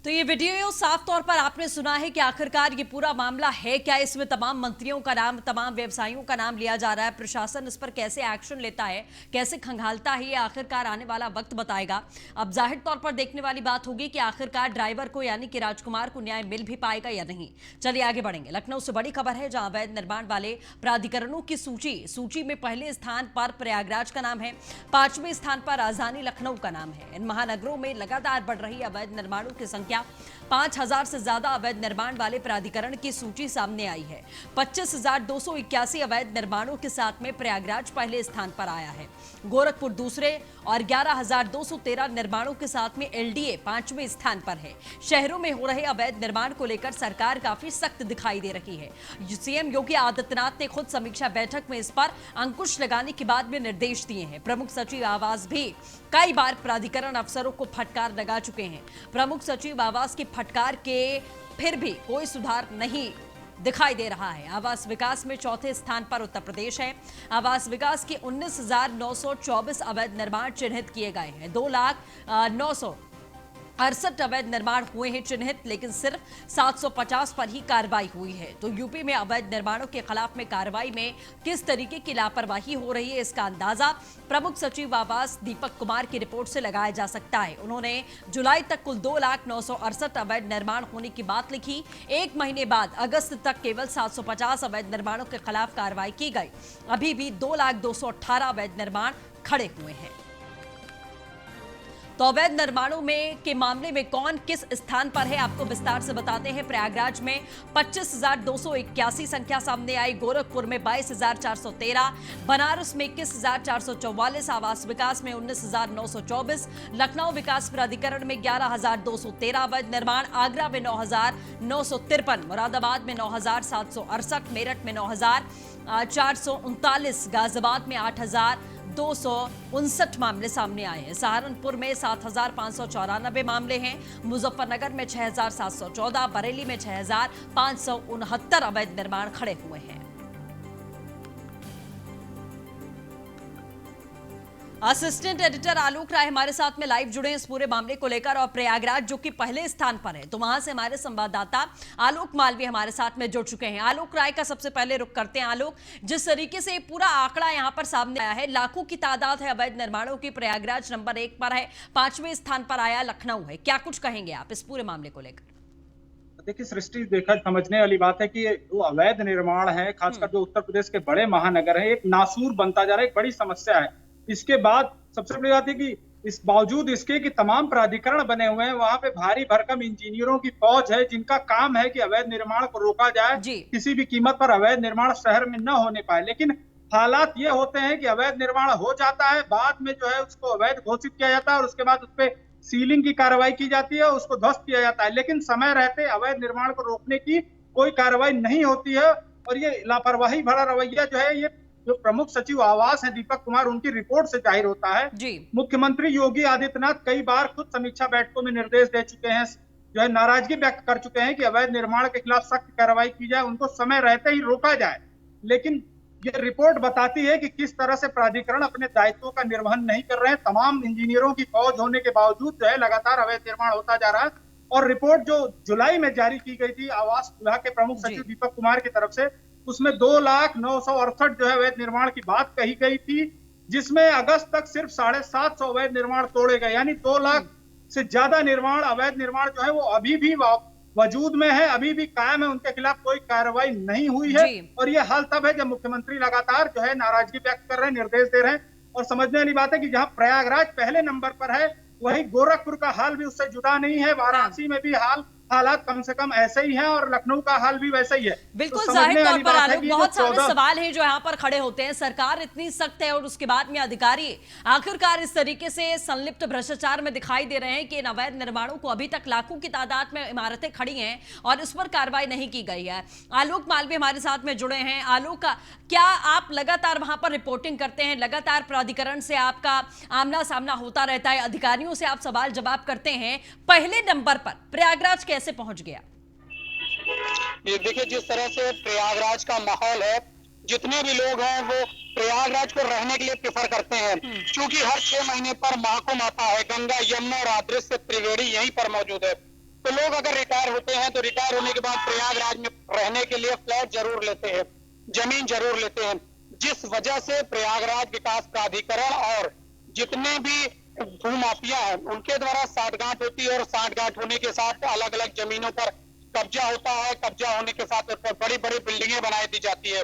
तो ये वीडियो साफ तौर पर आपने सुना है कि आखिरकार ये पूरा मामला है क्या। इसमें तमाम मंत्रियों का नाम, तमाम व्यवसायियों का नाम लिया जा रहा है। प्रशासन इस पर कैसे एक्शन लेता है, कैसे खंगालता है, ये आखिरकार आने वाला वक्त बताएगा। अब जाहिर तौर पर देखने वाली बात होगी कि आखिरकार ड्राइवर को यानी कि राजकुमार को न्याय मिल भी पाएगा या नहीं। चलिए आगे बढ़ेंगे। लखनऊ से बड़ी खबर है, जहां अवैध निर्माण वाले प्राधिकरणों की सूची में पहले स्थान पर प्रयागराज का नाम है, 5वें स्थान पर राजधानी लखनऊ का नाम है। इन महानगरों में लगातार बढ़ रही अवैध निर्माणों की संख्या 5000 से ज्यादा अवैध निर्माण वाले प्राधिकरण की सूची सामने आई है। 25,281 अवैध निर्माणों के साथ में प्रयागराज पहले स्थान पर आया है, गोरखपुर दूसरे और 11,213 निर्माणों के साथ में एलडीए 5वें स्थान पर है। शहरों में हो रहे अवैध निर्माण को लेकर सरकार काफी सख्त दिखाई दे रही है। सीएम योगी आदित्यनाथ ने खुद समीक्षा बैठक में इस पर अंकुश लगाने के बाद में निर्देश दिए हैं। प्रमुख सचिव आवास भी कई बार प्राधिकरण अफसरों को फटकार लगा चुके हैं। प्रमुख सचिव आवास की फटकार के फिर भी कोई सुधार नहीं दिखाई दे रहा है। आवास विकास में चौथे स्थान पर उत्तर प्रदेश है। आवास विकास के 19,924 अवैध निर्माण चिन्हित किए गए हैं। 2,09,68 अवैध निर्माण हुए हैं चिन्हित, लेकिन सिर्फ 750 पर ही कार्रवाई हुई है। तो यूपी में अवैध निर्माणों के खिलाफ में कार्रवाई में किस तरीके की लापरवाही हो रही है, इसका अंदाजा प्रमुख सचिव आवास दीपक कुमार की रिपोर्ट से लगाया जा सकता है। उन्होंने जुलाई तक कुल 2,09,68 अवैध निर्माण होने की बात लिखी। एक महीने बाद अगस्त तक केवल 750 अवैध निर्माणों के खिलाफ कार्रवाई की गई। अभी भी 2,02,18 अवैध निर्माण खड़े हुए हैं। तो अवैध निर्माणों में के मामले में कौन किस स्थान पर है, आपको विस्तार से बताते हैं। प्रयागराज में 25,281 संख्या सामने आई, गोरखपुर में 22,413, बनारस में 21,444, आवास विकास में 19,924, लखनऊ विकास प्राधिकरण में 11,213 अवैध निर्माण, आगरा में 9,953, मुरादाबाद में 9,768, मेरठ में 9,439, गाजियाबाद में 8,259 मामले सामने आए हैं। सहारनपुर में 7,594 मामले हैं, मुजफ्फरनगर में 6,714, बरेली में 6,569 अवैध निर्माण खड़े हुए हैं। असिस्टेंट एडिटर आलोक राय हमारे साथ में लाइव जुड़े हैं इस पूरे मामले को लेकर, और प्रयागराज जो कि पहले स्थान पर है, तो वहां से हमारे संवाददाता आलोक मालवीय हमारे साथ में जुड़ चुके हैं। आलोक राय का सबसे पहले रुख करते हैं। आलोक, जिस तरीके से पूरा आंकड़ा यहां पर सामने आया है, लाखों की तादाद है अवैध निर्माणों की, प्रयागराज नंबर 1 पर है, 5वें स्थान पर आया लखनऊ है, क्या कुछ कहेंगे आप इस पूरे मामले को लेकर? देखिए सृष्टि, देखा समझने वाली बात है कि जो अवैध निर्माण है, खासकर जो उत्तर प्रदेश के बड़े महानगर है, एक नासूर बनता जा रहा है, एक बड़ी समस्या है। इसके बाद सबसे बड़ी बात है कि इस बावजूद इसके कि तमाम प्राधिकरण बने हुए हैं, वहां पे भारी भरकम इंजीनियरों की फौज है, जिनका काम है कि अवैध निर्माण को रोका जाए, किसी भी कीमत पर अवैध निर्माण शहर में न होने पाए। लेकिन हालात ये होते हैं कि अवैध निर्माण हो जाता है, बाद में जो है उसको अवैध घोषित किया जाता है और उसके बाद उस पर सीलिंग की कार्रवाई की जाती है, उसको ध्वस्त किया जाता है। लेकिन समय रहते अवैध निर्माण को रोकने की कोई कार्रवाई नहीं होती है। और ये लापरवाही भरा रवैया जो है, ये जो प्रमुख सचिव आवास है दीपक कुमार, उनकी रिपोर्ट से जाहिर होता है। मुख्यमंत्री योगी आदित्यनाथ कई बार खुद समीक्षा बैठकों में निर्देश दे चुके हैं, जो है नाराजगी व्यक्त कर चुके हैं कि अवैध निर्माण के खिलाफ सख्त कार्रवाई की जाए, उनको समय रहते ही रोका जाए। लेकिन ये रिपोर्ट बताती है कि किस तरह से प्राधिकरण अपने दायित्वों का निर्वहन नहीं कर रहे हैं। तमाम इंजीनियरों की फौज होने के बावजूद जो है लगातार अवैध निर्माण होता जा रहा है। और रिपोर्ट जो जुलाई में जारी की गई थी आवास विभाग के प्रमुख सचिव दीपक कुमार की तरफ से, उसमें 2,09,68 जो है अवैध निर्माण की बात कही गई थी, जिसमें अगस्त तक सिर्फ 750 अवैध निर्माण तोड़े गए। यानी 2 लाख से ज्यादा निर्माण, अवैध निर्माण जो है वो अभी भी वजूद में है, अभी भी कायम है, उनके खिलाफ कोई कार्रवाई नहीं हुई है। और ये हाल तब है जब मुख्यमंत्री लगातार जो है नाराजगी व्यक्त कर रहे हैं, निर्देश दे रहे हैं। और समझने वाली बात है कि जहां प्रयागराज पहले नंबर पर है, वही गोरखपुर का हाल भी उससे जुदा नहीं है। वाराणसी में भी हालात कम से कम ऐसे ही हैं और लखनऊ का हाल भी वैसा ही है। बिल्कुल, जाहिर तौर पर आलोक, बहुत सारे सवाल हैं जो यहाँ पर खड़े होते हैं। सरकार इतनी सख्त है और उसके बाद में अधिकारी आखिरकार इस तरीके से संलिप्त भ्रष्टाचार में दिखाई दे रहे हैं कि इन अवैध निर्माणों को अभी तक लाखों की तादाद में इमारतें खड़ी हैं और इस पर कार्रवाई नहीं की गई है। आलोक मालवीय हमारे साथ में जुड़े हैं। आलोक, क्या आप लगातार वहां पर रिपोर्टिंग करते हैं, लगातार प्राधिकरण से आपका आमना सामना होता रहता है, अधिकारियों से आप सवाल जवाब करते हैं, पहले नंबर पर प्रयागराज कैसे पहुंच गया? ये देखिए, जिस तरह से प्रयागराज का माहौल है, जितने भी लोग हैं वो प्रयागराज को रहने के लिए प्रेफर करते हैं, क्योंकि हर 6 महीने पर महाकुंभ आता है। गंगा, यमुना और अदृश्य त्रिवेणी यहीं पर मौजूद है। तो लोग अगर रिटायर होते हैं तो रिटायर होने के बाद प्रयागराज में रहने के लिए फ्लैट जरूर लेते हैं, जमीन जरूर लेते हैं, जिस वजह से प्रयागराज विकास प्राधिकरण और जितने भी भूमाफिया हैं उनके द्वारा साठगांठ होती है, और साठगांठ होने के साथ अलग अलग जमीनों पर कब्जा होता है। कब्जा होने के साथ उस पर बड़ी बड़ी बिल्डिंगें बनाई दी जाती है।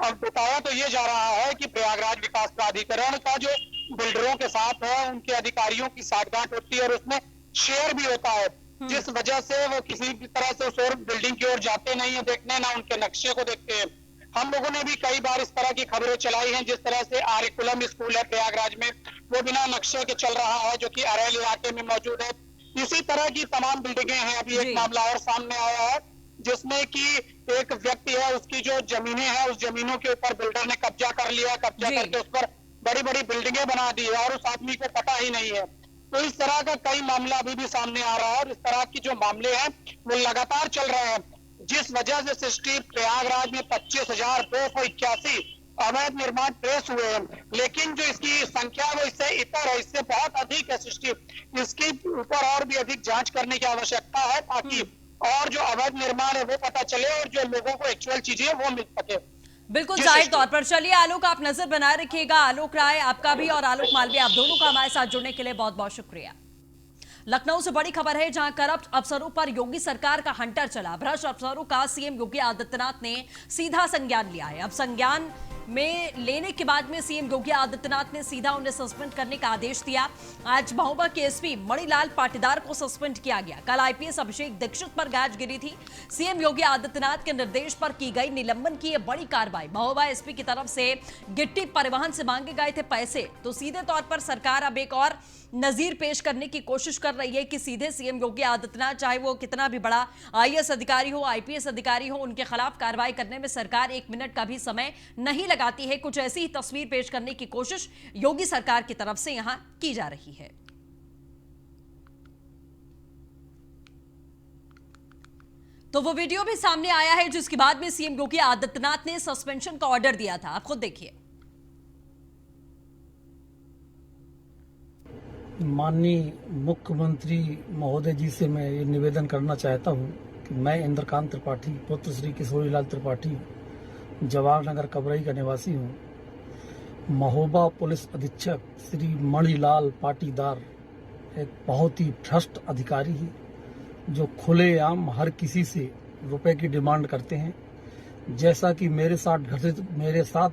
अब बताया तो ये जा रहा है कि प्रयागराज विकास प्राधिकरण का जो बिल्डरों के साथ है उनके अधिकारियों की साठगांठ होती है और उसमें शेयर भी होता है, जिस वजह से वो किसी भी तरह से उस और बिल्डिंग की ओर जाते नहीं है देखने, ना उनके नक्शे को देखते हैं। हम लोगों ने भी कई बार इस तरह की खबरें चलाई हैं, जिस तरह से आर्यकुलम स्कूल है प्रयागराज में, वो बिना नक्शे के चल रहा है, जो कि अरेल इलाके में मौजूद है। इसी तरह की तमाम बिल्डिंगें हैं। अभी एक मामला और सामने आया है जिसमें कि एक व्यक्ति है, उसकी जो जमीनें हैं उस जमीनों के ऊपर बिल्डर ने कब्जा कर लिया, कब्जा करके उस पर बड़ी बड़ी बिल्डिंगें बना दी है और उस आदमी को पता ही नहीं है। तो इस तरह का कई मामला अभी भी सामने आ रहा है और इस तरह की जो मामले हैं वो लगातार चल रहे हैं, जिस वजह से सृष्टि प्रयागराज में 25,281 अवैध निर्माण ट्रेस हुए हैं। लेकिन जो इसकी संख्या है वो इससे इतर है, इससे बहुत अधिक है सृष्टि। इसके ऊपर और भी अधिक जांच करने की आवश्यकता है ताकि और जो अवैध निर्माण है वो पता चले और जो लोगों को एक्चुअल चीजें वो मिल सके। बिल्कुल जाहिर तौर पर। चलिए आलोक, आप नजर बनाए रखिएगा। आलोक राय आपका भी और आलोक मालवीय आप दोनों का हमारे साथ जुड़ने के लिए बहुत बहुत शुक्रिया। लखनऊ से बड़ी खबर है, जहां करप्ट अफसरों पर योगी सरकार का हंटर चला। भ्रष्ट अफसरों का सीएम योगी आदित्यनाथ ने सीधा संज्ञान लिया है। अब संज्ञान में लेने के बाद में सीएम योगी आदित्यनाथ ने सीधा उन्हें सस्पेंड करने का आदेश दिया। आज महोबा के एसपी मणिलाल पाटीदार को सस्पेंड किया गया। कल आईपीएस अभिषेक दीक्षित पर गाज गिरी थी। सीएम योगी आदित्यनाथ के निर्देश पर की गई निलंबन की यह बड़ी कार्रवाई। महोबा एसपी की तरफ से गिट्टी परिवहन से मांगे गए थे पैसे, तो सीधे तौर पर सरकार अब एक और नजीर पेश करने की कोशिश कर रही है कि सीधे सीएम योगी आदित्यनाथ, चाहे वो कितना भी बड़ा आईएएस अधिकारी हो, आईपीएस अधिकारी हो, उनके खिलाफ कार्रवाई करने में सरकार 1 मिनट का भी समय नहीं लगाती है। कुछ ऐसी ही तस्वीर पेश करने की कोशिश योगी सरकार की तरफ से यहां की जा रही है। तो वो वीडियो भी सामने आया है जिसके बाद में सीएम योगी आदित्यनाथ ने सस्पेंशन का ऑर्डर दिया था। आप खुद देखिए। माननीय मुख्यमंत्री महोदय जी से मैं ये निवेदन करना चाहता हूँ कि मैं इंद्रकांत त्रिपाठी, पुत्र श्री किशोरीलाल त्रिपाठी, जवाहरनगर कबरई का निवासी हूँ। महोबा पुलिस अधीक्षक श्री मणिलाल पाटीदार एक बहुत ही भ्रष्ट अधिकारी है, जो खुलेआम हर किसी से रुपए की डिमांड करते हैं। जैसा कि मेरे साथ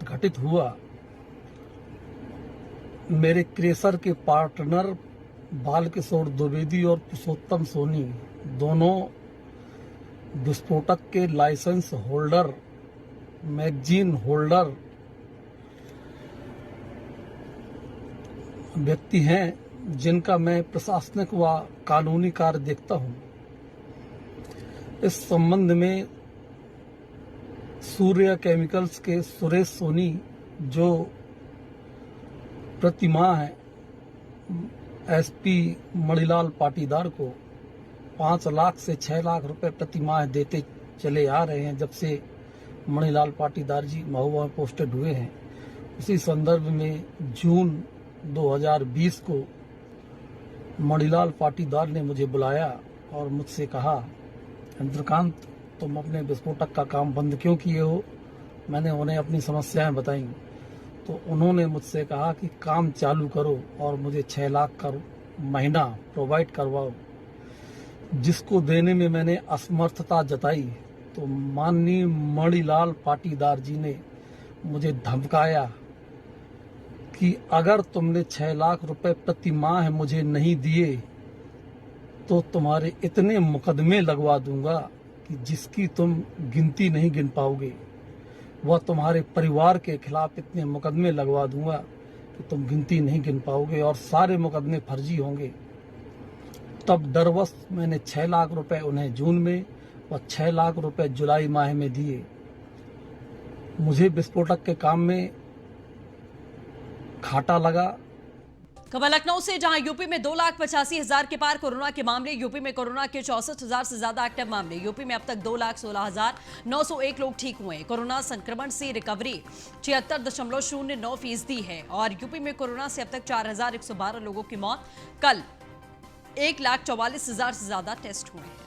घटित हुआ, मेरे क्रेशर के पार्टनर बालकिशोर द्विवेदी और पुरुषोत्तम सोनी दोनों विस्फोटक के लाइसेंस होल्डर, मैगजीन होल्डर व्यक्ति हैं, जिनका मैं प्रशासनिक व कानूनी कार्य देखता हूं। इस संबंध में सूर्य केमिकल्स के सुरेश सोनी, जो प्रतिमाह है एसपी मणिलाल पाटीदार को 5 लाख से 6 लाख रुपए प्रतिमाह देते चले आ रहे हैं जब से मणिलाल पाटीदार जी महोबा में पोस्टेड हुए हैं। उसी संदर्भ में जून 2020 को मणिलाल पाटीदार ने मुझे बुलाया और मुझसे कहा, इंद्रकांत तुम अपने विस्फोटक का काम बंद क्यों किए हो? मैंने उन्हें अपनी समस्याएं बताई, तो उन्होंने मुझसे कहा कि काम चालू करो और मुझे 6 लाख का महीना प्रोवाइड करवाओ, जिसको देने में मैंने असमर्थता जताई। तो माननीय मणिलाल पाटीदार जी ने मुझे धमकाया कि अगर तुमने 6 लाख रुपए प्रति माह मुझे नहीं दिए तो तुम्हारे इतने मुकदमे लगवा दूंगा कि जिसकी तुम गिनती नहीं गिन पाओगे। वह तुम्हारे परिवार के खिलाफ इतने मुकदमे लगवा दूंगा कि तुम गिनती नहीं गिन पाओगे और सारे मुकदमे फर्जी होंगे। तब डरवश मैंने 6 लाख रुपए उन्हें जून में और 6 लाख रुपए जुलाई माह में दिए। मुझे विस्फोटक के काम में घाटा लगा। खबर लखनऊ से, जहां यूपी में 2,85,000 के पार कोरोना के मामले। यूपी में कोरोना के 64,000 से ज्यादा एक्टिव मामले। यूपी में अब तक 2,16,901 लोग ठीक हुए। कोरोना संक्रमण से रिकवरी 76.09% है और यूपी में कोरोना से अब तक 4,112 लोगों की मौत। कल 1,44,000 से ज्यादा टेस्ट हुए हैं।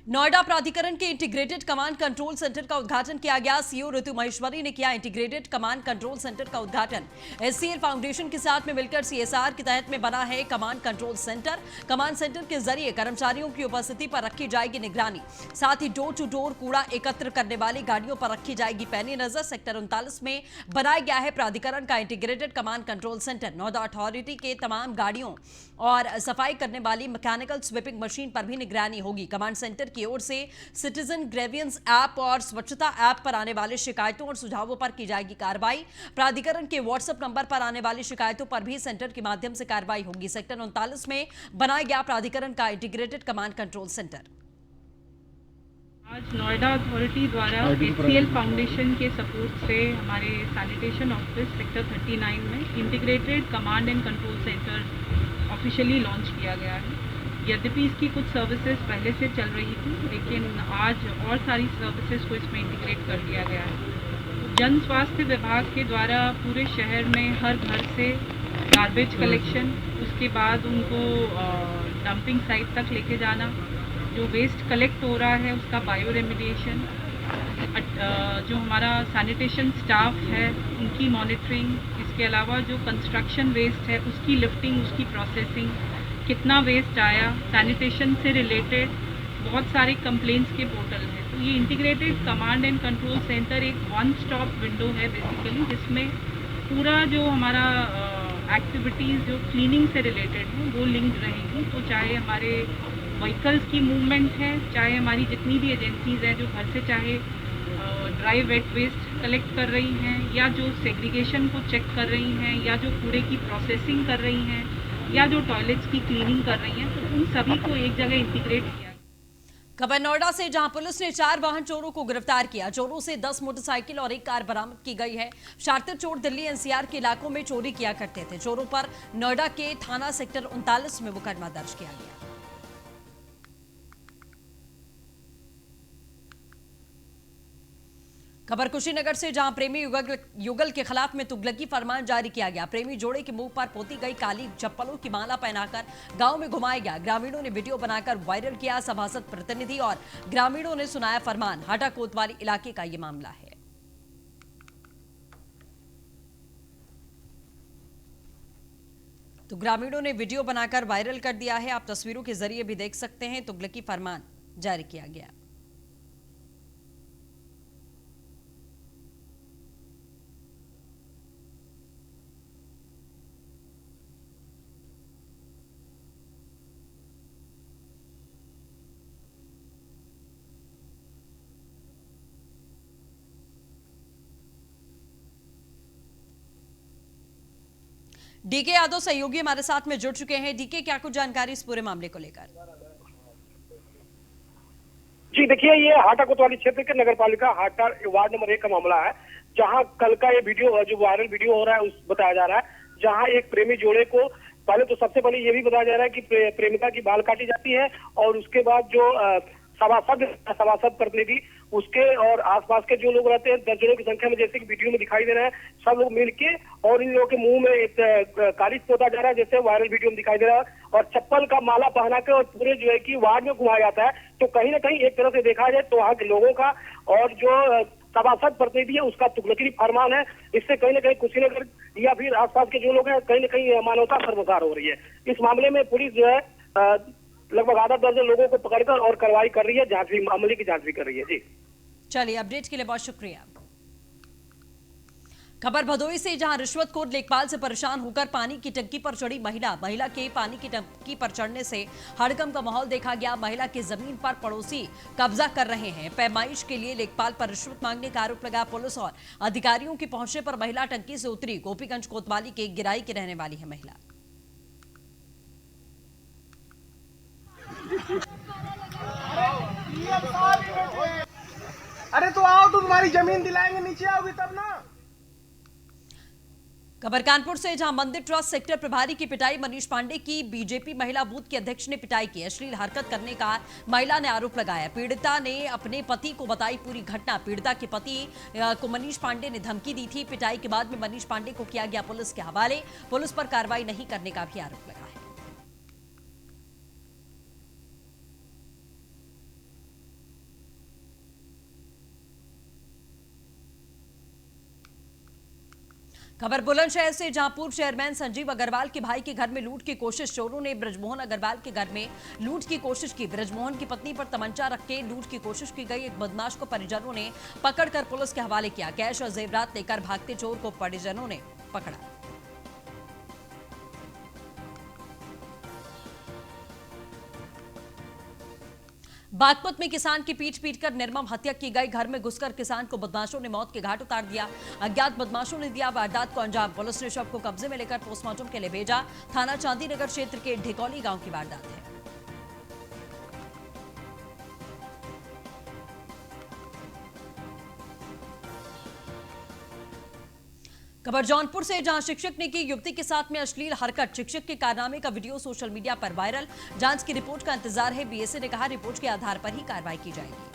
नोएडा प्राधिकरण के इंटीग्रेटेड कमांड कंट्रोल सेंटर का उद्घाटन किया गया। सीईओ ऋतु महेश्वरी ने किया इंटीग्रेटेड कमांड कंट्रोल सेंटर का उद्घाटन। एससीएल फाउंडेशन के साथ में मिलकर सीएसआर के तहत में बना है command control centre. Command centre के जरिए कर्मचारियों की उपस्थिति पर रखी जाएगी निगरानी, साथ ही डोर टू डोर कूड़ा एकत्र करने वाली गाड़ियों पर रखी जाएगी पैनी नजर। सेक्टर 39 में बनाया गया है प्राधिकरण का integrated command control centre. Noida authority के तमाम गाड़ियों और सफाई करने वाली मैकेनिकल स्वीपिंग मशीन पर भी निगरानी होगी। कमांड सेंटर की ओर से सिटीजन ग्रेवियंस ऐप और स्वच्छता ऐप पर आने वाले शिकायतों और सुझावों पर की जाएगी कार्रवाई। प्राधिकरण के व्हाट्सएप नंबर पर आने वाली शिकायतों पर भी सेंटर के माध्यम से कार्रवाई होगी। सेक्टर 39 में बनाया गया प्राधिकरण का इंटीग्रेटेड कमांड कंट्रोल सेंटर। आज नोएडा अथॉरिटी द्वारा एचसीएल फाउंडेशन के सपोर्ट से हमारे सैनिटेशन ऑफिस सेक्टर 39 में integrated command and control centre officially launch किया गया है। यद्यपि इसकी कुछ सर्विसेज पहले से चल रही थी, लेकिन आज और सारी सर्विसेज को इसमें इंटीग्रेट कर दिया गया है। जन स्वास्थ्य विभाग के द्वारा पूरे शहर में हर घर से गार्बेज कलेक्शन, उसके बाद उनको डंपिंग साइट तक लेके जाना, जो वेस्ट कलेक्ट हो रहा है उसका बायो रेमिडिएशन, जो हमारा सैनिटेशन स्टाफ है उनकी मॉनिटरिंग, इसके अलावा जो कंस्ट्रक्शन वेस्ट है उसकी लिफ्टिंग, उसकी प्रोसेसिंग, कितना वेस्ट आया, सैनिटेशन से रिलेटेड बहुत सारे कंप्लेंट्स के पोर्टल हैं। तो ये integrated command and control centre एक वन स्टॉप विंडो है बेसिकली, जिसमें पूरा जो हमारा एक्टिविटीज़ जो क्लीनिंग से रिलेटेड है वो लिंक्ड रहेंगी। तो चाहे हमारे व्हीकल्स की मूवमेंट है, चाहे हमारी जितनी भी एजेंसीज़ हैं जो घर से चाहे ड्राई वेट वेस्ट कलेक्ट कर रही हैं, या जो सेग्रीगेशन को चेक कर रही हैं, या जो कूड़े की प्रोसेसिंग कर रही हैं, या जो टॉयलेट्स की क्लीनिंग कर रही हैं, तो उन सभी को एक जगह इंटीग्रेट किया। खबर नोएडा से, जहां पुलिस ने 4 वाहन चोरों को गिरफ्तार किया। चोरों से 10 मोटरसाइकिल और 1 कार बरामद की गई है। शातिर चोर दिल्ली एनसीआर के इलाकों में चोरी किया करते थे। चोरों पर नोएडा के थाना सेक्टर 39 में मुकदमा दर्ज किया गया। खबर कुशीनगर से, जहां प्रेमी युगल के खिलाफ में तुगलकी फरमान जारी किया गया। प्रेमी जोड़े के मुंह पर पोती गई काली चप्पलों की माला पहनाकर गांव में घुमाया गया। ग्रामीणों ने वीडियो बनाकर वायरल किया। सभासद प्रतिनिधि और ग्रामीणों ने सुनाया फरमान। हाटा कोतवाली इलाके का यह मामला है। तो ग्रामीणों ने वीडियो बनाकर वायरल कर दिया है। आप तस्वीरों के जरिए भी देख सकते हैं। तुगलकी फरमान जारी किया गया। डीके यादव सहयोगी हमारे साथ में जुड़ चुके हैं। डीके, क्या कुछ जानकारी इस पूरे मामले को लेकर? जी देखिए, ये हाटा कोतवाली क्षेत्र के नगर पालिका हाटा वार्ड नंबर 1 का मामला है, जहां कल का ये वीडियो जो वायरल वीडियो हो रहा है उस बताया जा रहा है, जहां एक प्रेमी जोड़े को पहले तो सबसे पहले ये भी बताया जा रहा है कि प्रेमिका की बाल काटी जाती है, और उसके बाद जो सभासद प्रतिनिधि उसके और आसपास के जो लोग रहते हैं दर्जनों की संख्या में, जैसे कि वीडियो में दिखाई दे रहे हैं, सब लोग मिलके और इन लोगों के मुंह में एक कालिज पोता जा रहा है, जैसे वायरल वीडियो में दिखाई दे रहा है, और चप्पल का माला पहना के और पूरे जो है कि वार्ड में घुमाया जाता है। तो कहीं ना कहीं एक तरह से देखा जाए तो वहाँ के लोगों का और जो सभासद प्रतिनिधि है उसका तुगलकी फरमान है। इससे कहीं ना कहीं कुशीनगर या फिर आसपास के जो लोग हैं कहीं ना कहीं मानवता शर्मसार हो रही है। इस मामले में पुलिस जो है लगभग आधा दर्जन लोगों को पकड़कर और कार्रवाई कर रही है, जांच भी, मामले की जांच भी कर रही है। जी चलिए, अपडेट के लिए बहुत शुक्रिया। खबर भदोही से, जहां रिश्वतखोर लेखपाल से परेशान होकर पानी की टंकी पर चढ़ी महिला के पानी की टंकी पर चढ़ने से हड़कंप का माहौल देखा गया। महिला की जमीन पर पड़ोसी कब्जा कर रहे हैं। पैमाइश के लिए लेखपाल पर रिश्वत मांगने का आरोप लगा। पुलिस और अधिकारियों के पहुंचने पर महिला टंकी से उतरी। गोपीगंज कोतवाली के गिराई की रहने वाली है महिला। अरे तो आओ, तो तुम्हारी जमीन दिलाएंगे, नीचे आओगी तब ना। खबर कानपुर से, जहां मंदिर ट्रस्ट सेक्टर प्रभारी की पिटाई, मनीष पांडे की बीजेपी महिला बूथ की अध्यक्ष ने पिटाई की। अश्लील हरकत करने का महिला ने आरोप लगाया। पीड़िता ने अपने पति को बताई पूरी घटना। पीड़िता के पति को मनीष पांडे ने धमकी दी थी। पिटाई के बाद में मनीष पांडे को किया गया पुलिस के हवाले। पुलिस पर कार्रवाई नहीं करने का भी आरोप लगा है। खबर बुलंदशहर से, जहां पूर्व चेयरमैन संजीव अग्रवाल के भाई के घर में लूट की कोशिश। चोरों ने ब्रजमोहन अग्रवाल के घर में लूट की कोशिश की। ब्रजमोहन की पत्नी पर तमंचा रख के लूट की कोशिश की गई। एक बदमाश को परिजनों ने पकड़कर पुलिस के हवाले किया। कैश और जेवरात लेकर भागते चोर को परिजनों ने पकड़ा। बागपत में किसान की पीट पीटकर निर्मम हत्या की गई। घर में घुसकर किसान को बदमाशों ने मौत के घाट उतार दिया। अज्ञात बदमाशों ने दिया वारदात को अंजाम। पुलिस ने शव को कब्जे में लेकर पोस्टमार्टम के लिए भेजा। थाना चांदीनगर क्षेत्र के ढिकौली गांव की वारदात है। खबर जौनपुर से, जहां शिक्षक ने की युवती के साथ में अश्लील हरकत। शिक्षक के कारनामे का वीडियो सोशल मीडिया पर वायरल। जांच की रिपोर्ट का इंतजार है। बीएसए ने कहा रिपोर्ट के आधार पर ही कार्रवाई की जाएगी।